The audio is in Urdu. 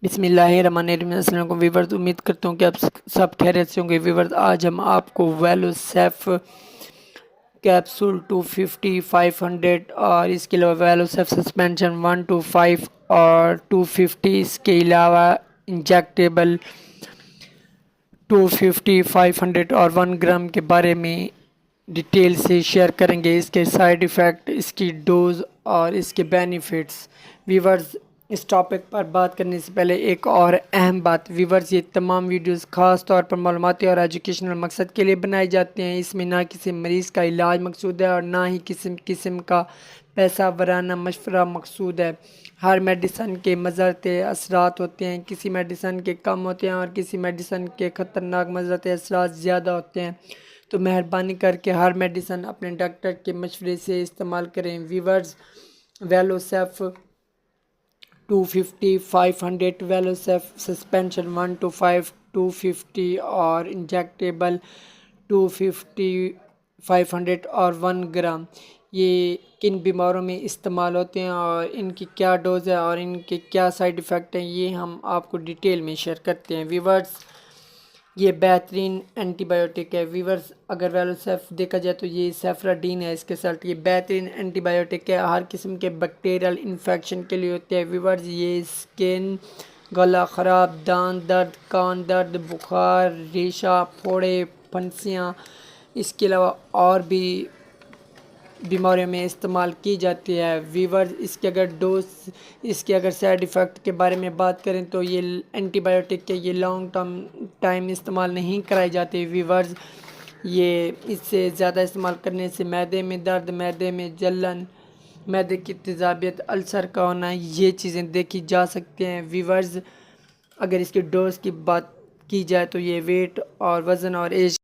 بسم اللہ الرحمن الرحیم۔ السلام علیکم ویورز، امید کرتا ہوں کہ آپ سب خیریت سے ہوں گے۔ ویورز، آج ہم آپ کو ویلو سیف کیپسول 250 500 اور اس کے علاوہ ویلو سیف سسپینشن 125 اور 250، اس کے علاوہ انجیکٹیبل 250 500 اور 1 گرام کے بارے میں ڈیٹیل سے شیئر کریں گے، اس کے سائیڈ ایفیکٹ، اس کی ڈوز اور اس کے بینیفٹس۔ ویورز، اس ٹاپک پر بات کرنے سے پہلے ایک اور اہم بات، ویورز یہ تمام ویڈیوز خاص طور پر معلوماتی اور ایجوکیشنل مقصد کے لیے بنائے جاتے ہیں۔ اس میں نہ کسی مریض کا علاج مقصود ہے اور نہ ہی کسی قسم کا پیسہ ورانہ مشورہ مقصود ہے۔ ہر میڈیسن کے مضر اثرات ہوتے ہیں، کسی میڈیسن کے کم ہوتے ہیں اور کسی میڈیسن کے خطرناک مضر اثرات زیادہ ہوتے ہیں، تو مہربانی کر کے ہر میڈیسن اپنے ڈاکٹر کے مشورے سے استعمال کریں۔ Viewers, Velosef 250 500، Velosef suspension 125 250 اور انجیکٹیبل 250 500 اور 1 گرام، یہ کن بیماروں میں استعمال ہوتے ہیں اور ان کی کیا ڈوز ہے اور ان کے کیا سائیڈ ایفیکٹ ہیں، یہ ہم آپ کو ڈیٹیل میں شیئر کرتے ہیں۔ ویورز، یہ بہترین اینٹی بایوٹک ہے۔ ویورز، اگر ویلو سیف دیکھا جائے تو یہ سیفراڈین ہے، اس کے ساتھ یہ بہترین اینٹی بایوٹک ہے، ہر قسم کے بیکٹیریل انفیکشن کے لیے ہوتے ہیں۔ ویورز، یہ اسکن، گلا خراب، دانت درد، کان درد، بخار، ریشہ، پھوڑے، پھنسیاں، اس کے علاوہ اور بھی بیماریوں میں استعمال کی جاتی ہے۔ ویورز، اس کے اگر ڈوز، اس کے اگر سائیڈ ایفیکٹ کے بارے میں بات کریں تو یہ اینٹی بایوٹک کے یہ لانگ ٹائم استعمال نہیں کرائی جاتے۔ ویورز، یہ اس سے زیادہ استعمال کرنے سے معدے میں درد، معدے میں جلن، معدے کی تیزابیت، السر کا ہونا، یہ چیزیں دیکھی جا سکتے ہیں۔ ویورز، اگر اس کی ڈوز کی بات کی جائے تو یہ ویٹ اور وزن اور ایج